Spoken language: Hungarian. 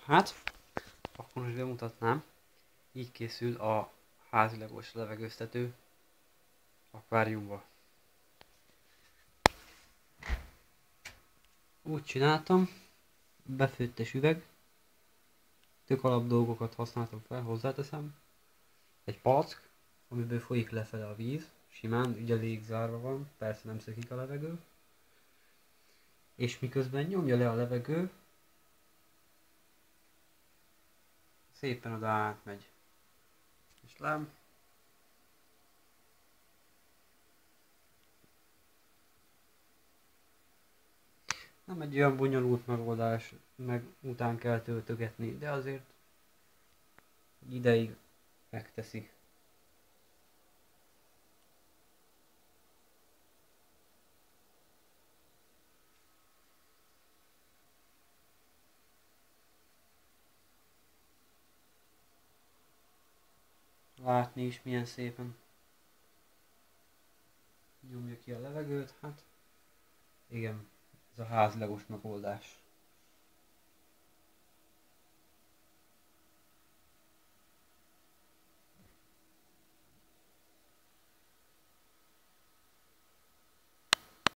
Hát, akkor most bemutatnám. Így készül a házilagos levegőztető akváriumba. Úgy csináltam, befőttes üveg, tök alap dolgokat használtam fel, hozzáteszem. Egy palack, amiből folyik lefele a víz, simán, ugye légzárva van, persze nem szökik a levegő. És miközben nyomja le a levegő, szépen oda átmegy. És lám, nem egy olyan bonyolult megoldás, meg után kell töltögetni, de azért ideig megteszi. Látni is milyen szépen nyomja ki a levegőt, hát igen, ez a házilagos megoldás.